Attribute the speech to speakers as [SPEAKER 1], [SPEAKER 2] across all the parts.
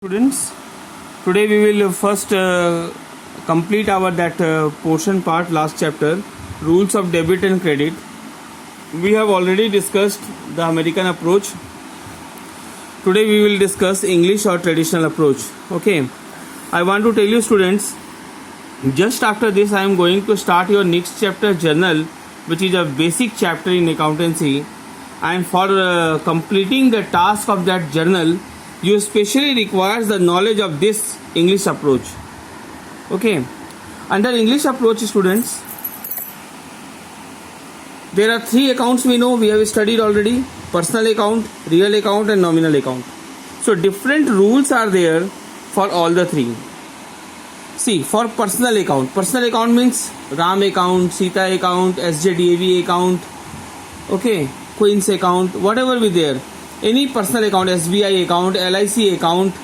[SPEAKER 1] Students, today we will first complete our that portion part, last chapter, rules of debit and credit. We have already discussed the American approach. Today we will discuss English or traditional approach. Okay, I want to tell you students, just after this I am going to start your next chapter, journal, which is a basic chapter in accountancy, and for completing the task of that journal you especially requires the knowledge of this English approach. Okay, under English approach, students, there are three accounts we know, we have studied already: personal account, real account and nominal account. So different rules are there for all the three. See, for personal account means Ram account, Sita account, SJDAV account, okay, Queen's account, whatever be there, any personal account, SBI account, LIC account,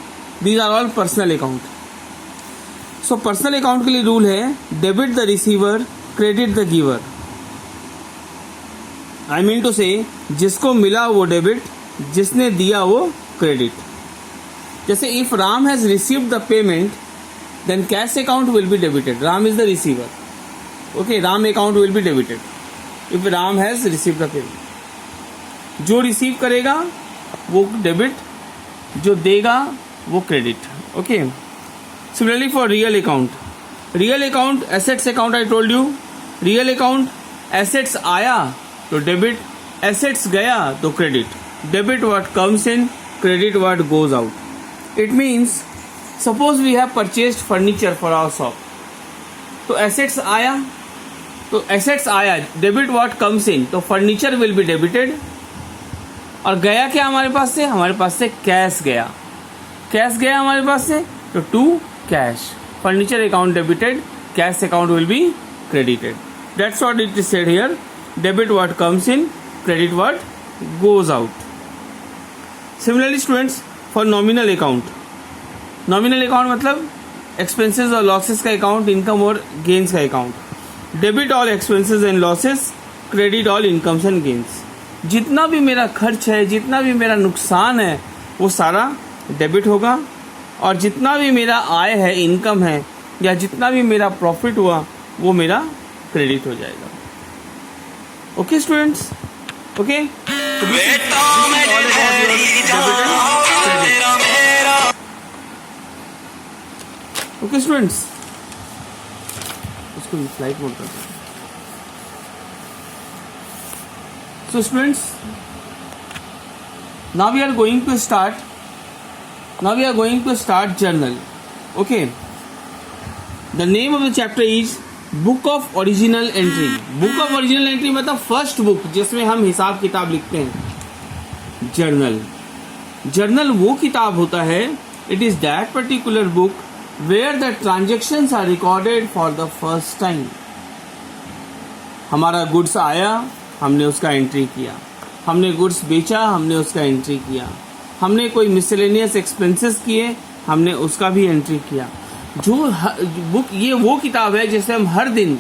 [SPEAKER 1] these are all personal account. So personal account के लिए rule है debit the receiver, credit the giver. I mean to say जिसको मिला वो debit, जिसने दिया वो credit. जैसे if Ram has received the payment then cash account will be debited. Ram is the receiver. Okay, Ram account will be debited if Ram has received the payment. जो receive करेगा वो डेबिट, जो देगा वो credit. Okay, similarly for real account assets account, I told you, real account assets आया तो debit, assets गया तो credit. Debit what comes in, credit what goes out. It means suppose we have purchased furniture for our shop, तो assets आया, debit what comes in, तो furniture will be debited. और गया क्या हमारे पास से कैश गया हमारे पास से, तो to cash. Furniture account debited, cash account will be credited. That's what it is said here. Debit what comes in, credit what goes out. Similarly students, for nominal account मतलब एक्सपेंसेस और losses का account, income और gains का account. Debit all expenses and losses, credit all incomes and gains. जितना भी मेरा खर्च है, जितना भी मेरा नुकसान है, वो सारा डेबिट होगा, और जितना भी मेरा आय है, इनकम है, या जितना भी मेरा प्रॉफिट हुआ वो मेरा क्रेडिट हो जाएगा. Okay students, okay. Okay students, उसको फ्लाइट मोड करते हैं. So students, now we are going to start journal. Okay, the name of the chapter is Book of Original Entry. Book of Original Entry मतलब first book जिसमें हम हिसाब किताब लिखते हैं. जर्नल वो किताब होता है, it is that particular book where the transactions are recorded for the first time. हमारा गुड्स आया, हमने उसका एंट्री किया. हमने गुड्स बेचा, हमने उसका एंट्री किया. हमने कोई मिसलेनियस एक्सपेंसेस किए, हमने उसका भी एंट्री किया. जो बुक, ये वो किताब है जिससे हम हर दिन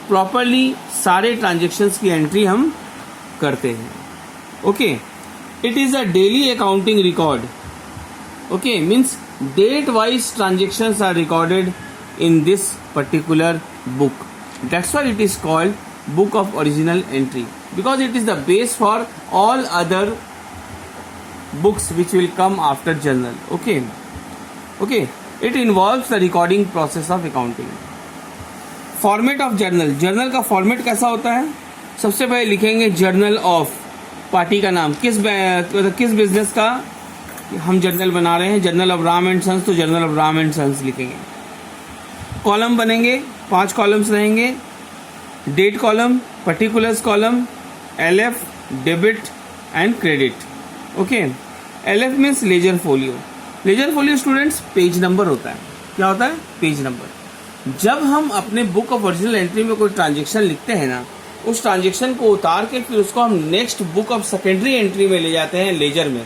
[SPEAKER 1] प्रॉपरली सारे ट्रांजेक्शन्स की एंट्री हम करते हैं. Okay, it is a daily accounting record. Okay, means date wise transactions are recorded in this particular book. That's why it is called Book of Original Entry, because it is the base for all other books which will come after journal. Okay, it involves the recording process of accounting. Format of journal का format कैसा होता है? सबसे पहले लिखेंगे journal of, party का नाम, किस बिजनेस का हम जर्नल बना रहे हैं. Journal of Ram and sons, तो journal of Ram and sons लिखेंगे. कॉलम बनेंगे, 5 कॉलम्स रहेंगे. Date column, particulars column, LF, debit and credit. Okay, LF means ledger folio students page number होता है. क्या होता है? Page number. जब हम अपने बुक ऑफ ओरिजिनल एंट्री में कोई ट्रांजेक्शन लिखते हैं ना, उस ट्रांजेक्शन को उतार के फिर उसको हम next book of secondary entry में ले जाते हैं, लेजर में.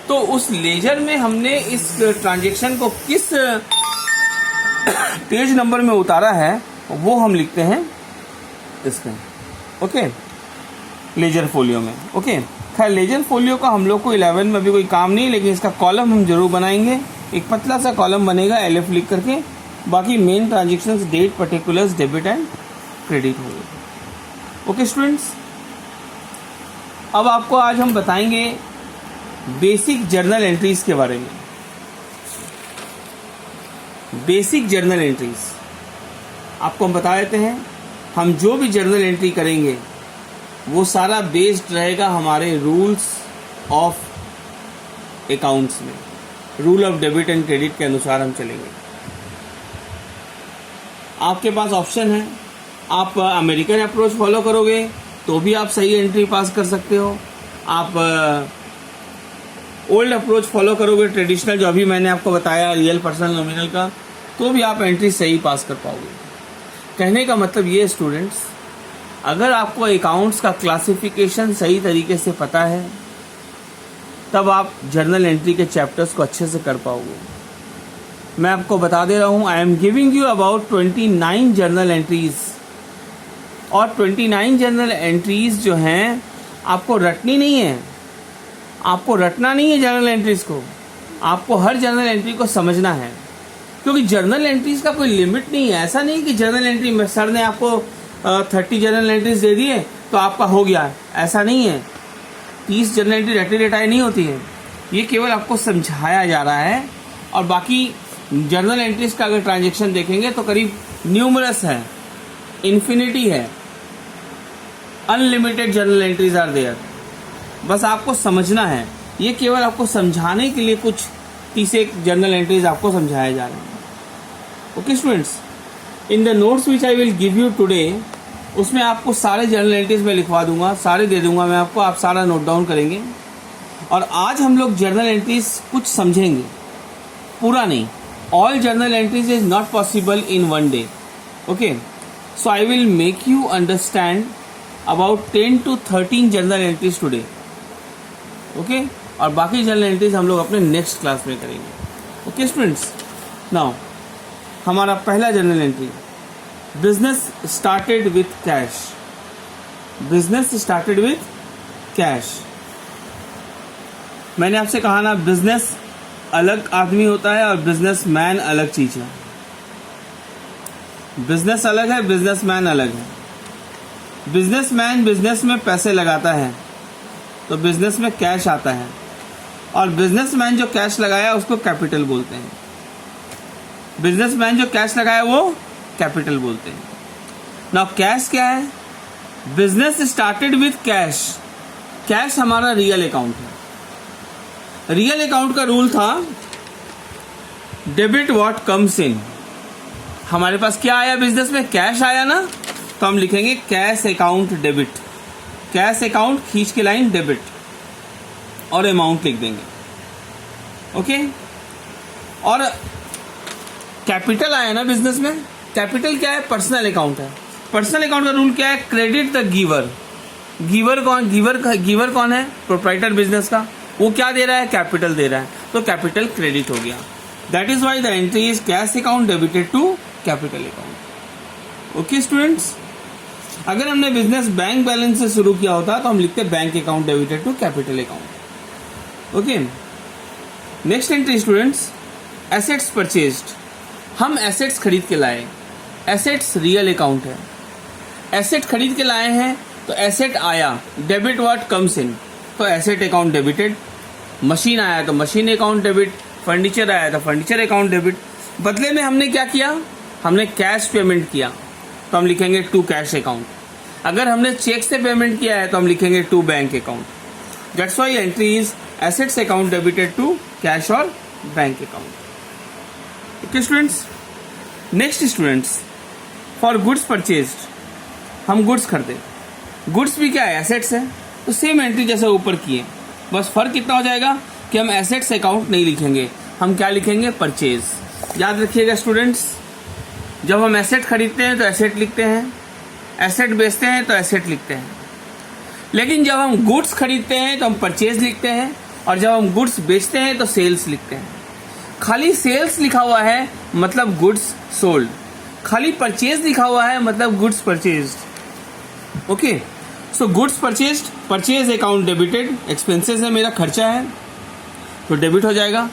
[SPEAKER 1] तो उस लेजर में हमने इस ट्रांजेक्शन को किस पेज नंबर में उतारा है वो हम लिखते हैं इसमें. ओके, लेजर फोलियो में. ओके, खैर लेजर फोलियो का हम लोग को 11 में अभी कोई काम नहीं, लेकिन इसका कॉलम हम जरूर बनाएंगे। एक पतला सा कॉलम बनेगा LF लिख करके, बाकी main transactions, date, particulars, debit and credit होंगे। ओके स्टूडेंट्स, अब आपको आज हम बताएंगे बेसिक जर्नल एंट्रीज के बारे में। बेसिक जर्नल एंट्रीज आपको हम बता देते हैं। हम जो भी जर्नल एंट्री करेंगे वो सारा बेस्ड रहेगा हमारे रूल्स ऑफ अकाउंट्स में, rule of debit and credit के अनुसार हम चलेंगे। आपके पास ऑप्शन है, आप अमेरिकन अप्रोच फॉलो करोगे तो भी आप सही एंट्री पास कर सकते हो। आप ओल्ड अप्रोच फॉलो करोगे, ट्रेडिशनल जो अभी मैंने आपको बताया रियल, पर्सनल, नॉमिनल का, तो भी आप एंट्री सही पास कर पाओगे। कहने का मतलब ये स्टूडेंट्स, अगर आपको अकाउंट्स का क्लासिफिकेशन सही तरीके से पता है तब आप जर्नल एंट्री के चैप्टर्स को अच्छे से कर पाओगे। मैं आपको बता दे रहा हूँ, I am giving you about 29 journal entries, और 29 जर्नल एंट्रीज जो हैं आपको रटनी नहीं है, आपको रटना नहीं है जर्नल एंट्रीज को, आपको हर जर्नल एंट्री को समझना है। क्योंकि जर्नल एंट्रीज का कोई लिमिट नहीं है। ऐसा नहीं कि जर्नल एंट्री में सर ने आपको 30 जर्नल एंट्रीज दे दिए तो आपका हो गया, ऐसा नहीं है। 30 जर्नल एंट्री रटी रटाई नहीं होती है, ये केवल आपको समझाया जा रहा है। और बाकी जर्नल एंट्रीज का अगर ट्रांजेक्शन देखेंगे तो करीब न्यूमरस है, इन्फिनिटी है, unlimited journal entries are there. बस आपको समझना है, ये केवल आपको समझाने के लिए कुछ 30 जर्नल एंट्रीज आपको समझाए जा रहे हैं। Okay students, in the notes which I will give you today, उसमें आपको सारे जर्नल एंट्रीज में लिखवा दूंगा, सारे दे दूंगा मैं आपको, आप सारा नोट डाउन करेंगे। और आज हम लोग जर्नल एंट्रीज कुछ समझेंगे, पूरा नहीं। All journal entries is not possible in one day. Okay, so I will make you understand about 10 to 13 journal entries today. Okay, और बाकी जर्नल एंट्रीज हम लोग अपने नेक्स्ट क्लास में करेंगे। ओके स्टूडेंट्स, नाउ हमारा पहला journal entry, business started with cash. Business started with cash. मैंने आपसे कहा ना, बिजनेस अलग आदमी होता है और बिजनेसमैन अलग चीज है। बिजनेस अलग है, बिजनेसमैन अलग है। बिजनेसमैन बिजनेस में पैसे लगाता है तो बिजनेस में कैश आता है, और बिजनेसमैन जो कैश लगाया उसको कैपिटल बोलते हैं। बिजनेसमैन जो कैश लगाया वो कैपिटल बोलते हैं। नाउ कैश क्या है? Business started with cash. Cash हमारा रियल अकाउंट है। रियल अकाउंट का रूल था डेबिट व्हाट कम्स इन। हमारे पास क्या आया बिजनेस में? कैश आया ना, तो हम लिखेंगे cash account debit. Cash account खींच के लाइन डेबिट और अमाउंट लिख देंगे। ओके, और कैपिटल आया ना बिजनेस में। कैपिटल क्या है? पर्सनल अकाउंट है। पर्सनल अकाउंट का रूल क्या है? Credit the giver. गिवर कौन? गिवर कौन है? प्रोप्राइटर बिजनेस का। वो क्या दे रहा है? कैपिटल दे रहा है, तो कैपिटल क्रेडिट हो गया। That is why the entry is cash account debited to capital account. Okay students, अगर हमने बिजनेस बैंक बैलेंस से शुरू किया होता तो हम लिखते bank account debited to capital account. Okay, next entry students, assets purchased. हम एसेट्स खरीद के लाए। एसेट्स रियल अकाउंट है। एसेट खरीद के लाए हैं तो एसेट आया, डेबिट व्हाट कम्स इन, तो एसेट अकाउंट डेबिटेड। मशीन आया तो मशीन अकाउंट डेबिट, फर्नीचर आया तो फर्नीचर अकाउंट डेबिट। बदले में हमने क्या किया? हमने कैश पेमेंट किया तो हम लिखेंगे टू कैश अकाउंट। अगर हमने चेक से पेमेंट किया है तो हम लिखेंगे to bank account. That's why entry is assets account debited to cash और bank account. Okay students, next students, for goods purchased, हम गुड्स खरीदे। गुड्स भी क्या है? एसेट्स है, तो सेम एंट्री जैसे ऊपर किए, बस फर्क कितना हो जाएगा कि हम एसेट्स अकाउंट नहीं लिखेंगे, हम क्या लिखेंगे? परचेज। याद रखिएगा स्टूडेंट्स, जब हम एसेट खरीदते हैं तो एसेट लिखते हैं, एसेट बेचते हैं तो एसेट लिखते हैं। लेकिन जब हम गुड्स खरीदते हैं तो हम परचेज लिखते हैं, और जब हम गुड्स बेचते हैं तो सेल्स लिखते हैं। खाली सेल्स लिखा हुआ है मतलब गुड्स सोल्ड, खाली परचेज लिखा हुआ है मतलब goods purchased. Okay, so goods purchased, purchase account debited, expenses है मेरा, खर्चा है तो डेबिट हो जाएगा।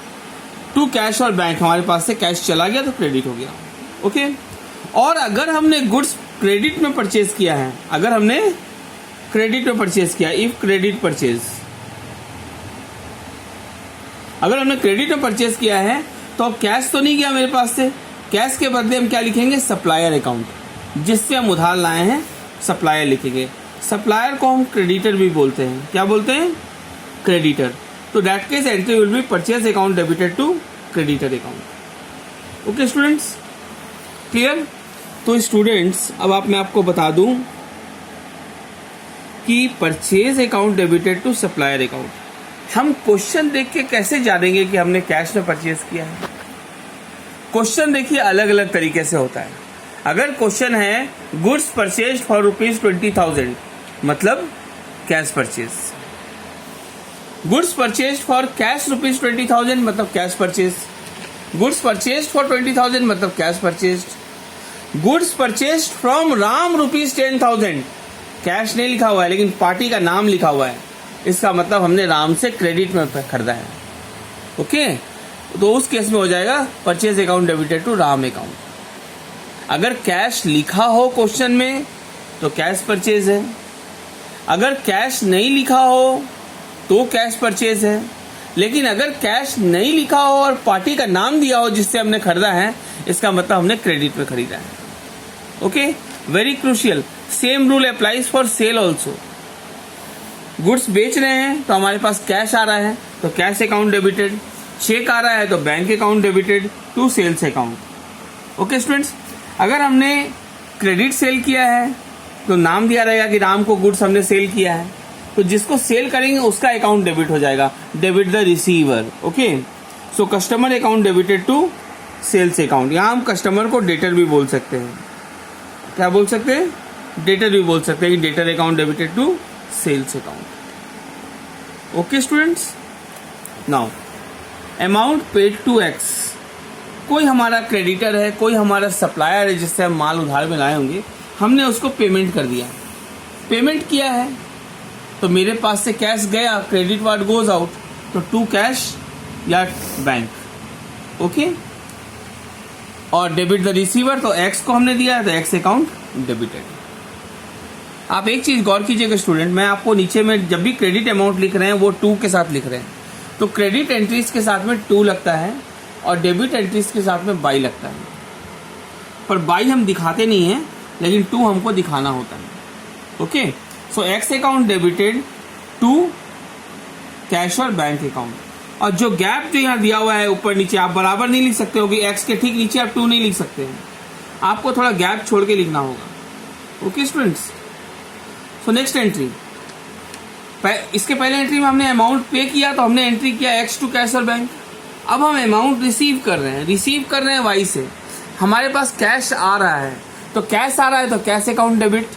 [SPEAKER 1] टू कैश और बैंक, हमारे पास से कैश चला गया तो क्रेडिट हो गया। ओके, और अगर हमने गुड्स क्रेडिट में परचेज किया है, अगर हमने क्रेडिट में परचेज किया, इफ क्रेडिट परचेज, अगर हमने क्रेडिट में परचेज किया है तो अब कैश तो नहीं गया मेरे पास से, कैश के बदले हम क्या लिखेंगे, सप्लायर अकाउंट, जिससे हम उधार लाए हैं सप्लायर लिखेंगे। सप्लायर को हम क्रेडिटर भी बोलते हैं, क्या बोलते हैं, क्रेडिटर। तो that case entry will be purchase account debited to creditor account. Okay students, clear. तो स्टूडेंट्स अब मैं आपको बता दूं कि purchase account debited to supplier account, हम क्वेश्चन देख के कैसे जानेंगे कि हमने कैश में परचेज किया है। क्वेश्चन देखिए अलग अलग तरीके से होता है। अगर क्वेश्चन है गुड्स परचेज फॉर ₹20,000, मतलब cash purchase. Goods purchase for cash ₹20,000, मतलब cash purchase. Goods purchase for 20,000, मतलब cash purchase. Goods purchase from Ram ₹10,000, cash नहीं लिखा हुआ है लेकिन पार्टी का नाम लिखा हुआ है, इसका मतलब हमने राम से क्रेडिट में खरीदा है। ओके, तो उस केस में हो जाएगा purchase account debited to Ram account. अगर कैश लिखा हो क्वेश्चन में तो कैश परचेज है, अगर कैश नहीं लिखा हो तो कैश परचेज है, लेकिन अगर कैश नहीं लिखा हो और पार्टी का नाम दिया हो जिससे हमने खरीदा है, इसका मतलब हमने क्रेडिट में खरीदा है। Okay, very crucial. Same rule applies for sale also. Goods बेच रहे हैं तो हमारे पास कैश आ रहा है तो कैश अकाउंट डेबिटेड, चेक आ रहा है तो bank account debited to sales account. Okay students, अगर हमने क्रेडिट सेल किया है तो नाम दिया रहेगा कि राम को गुड्स हमने सेल किया है, तो जिसको सेल करेंगे उसका अकाउंट डेबिट हो जाएगा, debit the receiver. Okay, so customer account debited to sales account. यहाँ हम कस्टमर को डेटर भी बोल सकते हैं, क्या बोल सकते हैं, डेटर भी बोल सकते हैं कि debtor account debited to sales account. Okay students, now amount paid to X. कोई हमारा क्रेडिटर है, कोई हमारा सप्लायर है जिससे हम माल उधार में लाए होंगे, हमने उसको पेमेंट कर दिया, पेमेंट किया है तो मेरे पास से कैश गया, क्रेडिट वार्ड गोज आउट, तो टू कैश या बैंक। ओके, और डेबिट द रिसीवर, तो एक्स को हमने दिया है तो एक्स अकाउंट डेबिटेड। आप एक चीज गौर कीजिएगा स्टूडेंट, मैं आपको नीचे में जब भी क्रेडिट अमाउंट लिख रहे हैं वो टू के साथ लिख रहे हैं, तो क्रेडिट एंट्रीज के साथ में टू लगता है और डेबिट एंट्रीज के साथ में बाई लगता है, पर बाई हम दिखाते नहीं हैं लेकिन टू हमको दिखाना होता है। Okay, so X account debited to cash और बैंक अकाउंट। और जो गैप जो यहाँ दिया हुआ है ऊपर नीचे, आप बराबर नहीं लिख सकते हो कि एक्स के ठीक नीचे आप टू नहीं लिख सकते हैं, आपको थोड़ा गैप छोड़ के लिखना होगा। Okay students, so next entry, इसके पहले एंट्री में हमने अमाउंट पे किया तो हमने एंट्री किया एक्स टू कैश और बैंक। अब हम अमाउंट रिसीव कर रहे हैं वाई से, हमारे पास कैश आ रहा है, तो कैश आ रहा है तो कैश अकाउंट डेबिट,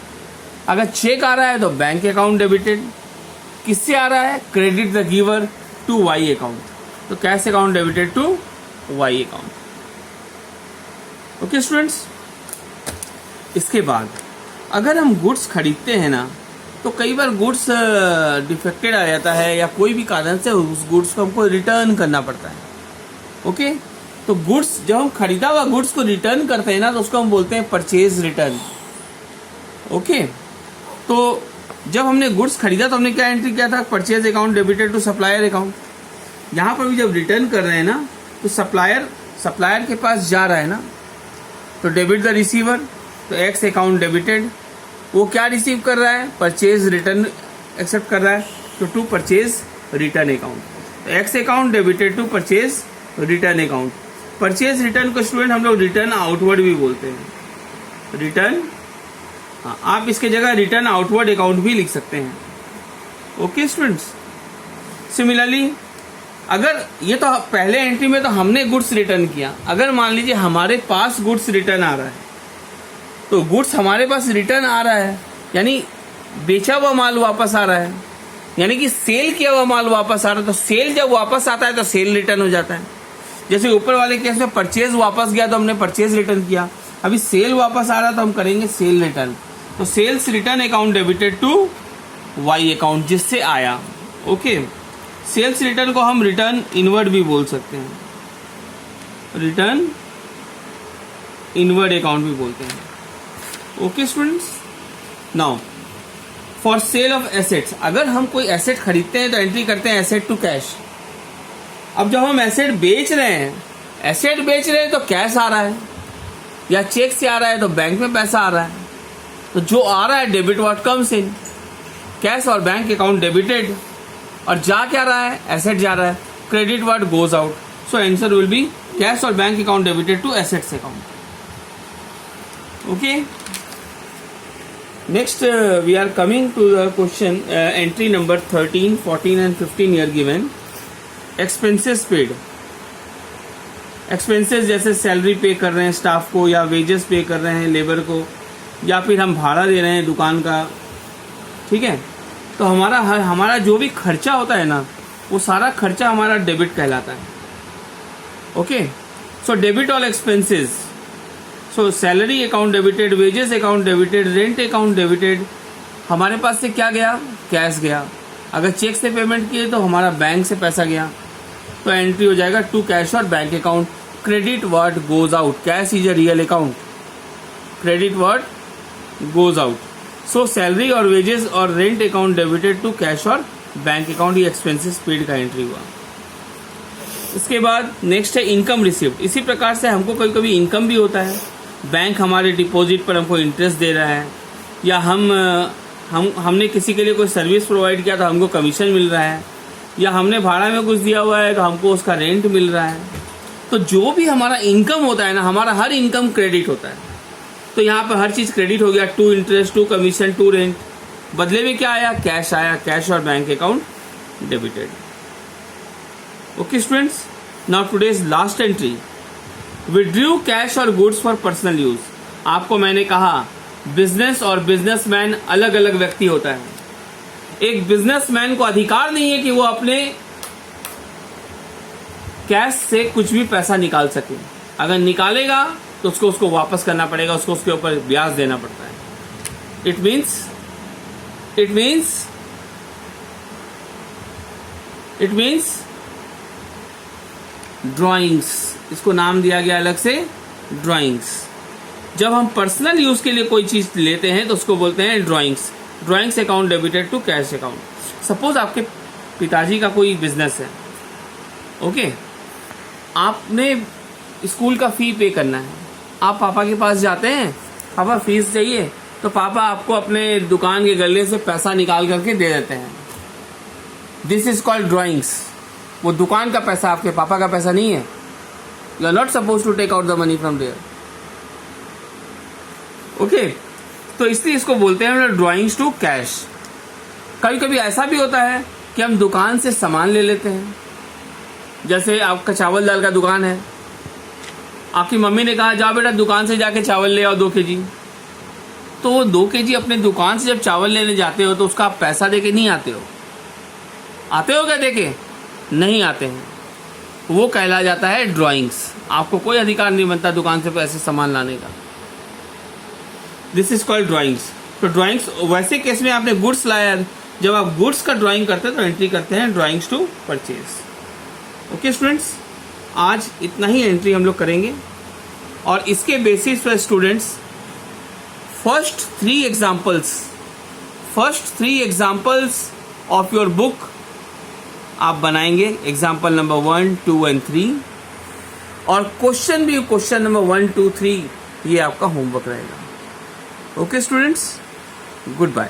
[SPEAKER 1] अगर चेक आ रहा है तो बैंक अकाउंट डेबिटेड। किससे आ रहा है, credit the giver to Y account, तो cash account debited to Y account. Okay students, इसके बाद अगर हम गुड्स खरीदते हैं ना, तो कई बार गुड्स डिफेक्टेड आ जाता है या कोई भी कारण से उस गुड्स को हमको रिटर्न करना पड़ता है। ओके, तो गुड्स जब हम खरीदा हुआ गुड्स को रिटर्न करते हैं ना, तो उसको हम बोलते हैं परचेज रिटर्न। ओके, तो जब हमने गुड्स खरीदा तो हमने क्या एंट्री किया था, purchase account debited to supplier account. यहाँ पर भी जब रिटर्न कर रहे हैं ना, तो सप्लायर के पास जा रहा है ना, तो डेबिट द रिसीवर, तो एक्स अकाउंट डेबिटेड, वो क्या रिसीव कर रहा है, परचेज रिटर्न एक्सेप्ट कर रहा है, तो टू परचेज रिटर्न अकाउंट, तो X account debited to purchase return account. Purchase return को स्टूडेंट हम लोग रिटर्न आउटवर्ड भी बोलते हैं, रिटर्न, हाँ आप इसके जगह रिटर्न आउटवर्ड अकाउंट भी लिख सकते हैं। ओके स्टूडेंट्स, सिमिलरली अगर ये तो पहले एंट्री में तो हमने गुड्स रिटर्न किया, अगर मान लीजिए हमारे पास गुड्स रिटर्न आ रहा है, तो गुड्स हमारे पास रिटर्न आ रहा है यानी बेचा हुआ माल वापस आ रहा है, यानी कि सेल किया हुआ माल वापस आ रहा है, तो सेल जब वापस आता है तो सेल रिटर्न हो जाता है। जैसे ऊपर वाले केस में परचेज वापस गया तो हमने परचेज रिटर्न किया, अभी सेल वापस आ रहा तो हम करेंगे सेल रिटर्न, तो sales return account debited to Y account जिससे आया। ओके, सेल्स रिटर्न को हम रिटर्न इनवर्ड भी बोल सकते हैं, रिटर्न इनवर्ड अकाउंट भी बोलते हैं। Okay students, now for sale of assets, अगर हम कोई एसेट खरीदते हैं तो एंट्री करते हैं एसेट टू कैश। अब जब हम एसेट बेच रहे हैं तो कैश आ रहा है या चेक से आ रहा है तो बैंक में पैसा आ रहा है, तो जो आ रहा है debit what comes in, cash और बैंक अकाउंट डेबिटेड, और जा क्या रहा है, एसेट जा रहा है, credit what goes out. So answer will be cash और bank account debited to assets account. Okay, next we are coming to the question entry number 13, 14 and 15 here given. Expenses paid. Expenses जैसे salary पे कर रहे हैं staff को, या wages पे कर रहे हैं लेबर को, या फिर हम भाड़ा दे रहे हैं दुकान का, ठीक है, तो हमारा जो भी खर्चा होता है ना, वो सारा खर्चा हमारा डेबिट कहलाता है। Okay, so debit all expenses, सो salary account debited, wages account debited, rent account debited. हमारे पास से क्या गया, कैश गया। अगर चेक से पेमेंट किए तो हमारा बैंक से पैसा गया, तो एंट्री हो जाएगा टू कैश और bank account. Credit what goes out, cash is a real account, credit what goes out. So salary और वेजेस और rent account debited to cash और बैंक अकाउंट, ये एक्सपेंसेस पेड का एंट्री हुआ। इसके बाद नेक्स्ट है इनकम रिसिप्ट। इसी प्रकार से हमको कभी कभी इनकम भी होता है, बैंक हमारे डिपॉजिट पर हमको इंटरेस्ट दे रहा है, या हमने किसी के लिए कोई सर्विस प्रोवाइड किया तो हमको कमीशन मिल रहा है, या हमने भाड़ा में कुछ दिया हुआ है तो हमको उसका रेंट मिल रहा है। तो जो भी हमारा इनकम होता है ना, हमारा हर इनकम क्रेडिट होता है। तो यहाँ पर हर चीज़ क्रेडिट हो गया, to interest, to commission, to rent. बदले में क्या आया, कैश आया, कैश और bank account debited. Okay students, now today's last entry, withdrew cash और गुड्स फॉर पर्सनल यूज। आपको मैंने कहा बिजनेस और बिजनेसमैन अलग अलग व्यक्ति होता है। एक बिजनेसमैन को अधिकार नहीं है कि वो अपने कैश से कुछ भी पैसा निकाल सके। अगर निकालेगा तो उसको वापस करना पड़ेगा, उसके ऊपर ब्याज देना पड़ता है। इट मीन्स ड्राइंग्स, इसको नाम दिया गया अलग से ड्राइंग्स। जब हम पर्सनल यूज के लिए कोई चीज लेते हैं तो उसको बोलते हैं drawings. Drawings account debited to cash account. Suppose आपके पिताजी का कोई बिजनेस है, ओके, आपने स्कूल का फी पे करना है, आप पापा के पास जाते हैं, पापा फीस चाहिए, तो पापा आपको अपने दुकान के गले से पैसा निकाल करके दे देते हैं। This is called drawings. वो दुकान का पैसा, आपके पापा का पैसा नहीं है। You are not suppose to take out the money from there. Okay, तो इसलिए इसको बोलते हैं ड्राइंग्स टू कैश। कभी कभी ऐसा भी होता है कि हम दुकान से सामान ले लेते हैं। जैसे आपका चावल दाल का दुकान है, आपकी मम्मी ने कहा जाओ बेटा दुकान से जाके चावल ले आओ 2 kg। तो वो 2 kg अपने दुकान से जब चावल लेने जाते हो तो उसका आप पैसा देके नहीं आते हो। आते हो क्या देके? नहीं आते हैं। वो कहला जाता है ड्राइंग्स। आपको कोई अधिकार नहीं बनता दुकान से पैसे सामान लाने का। This is called drawings. तो ड्राइंग्स वैसे केस में आपने गुड्स लाया, जब आप गुड्स का ड्राइंग करते हैं तो एंट्री करते हैं drawings to purchase. Okay students, आज इतना ही एंट्री हम लोग करेंगे और इसके बेसिस पर students first three examples of your book आप बनाएंगे। एग्जाम्पल नंबर 1, 2 and 3 और क्वेश्चन भी क्वेश्चन नंबर 1, 2, 3 ये आपका होमवर्क रहेगा। Okay students, good bye.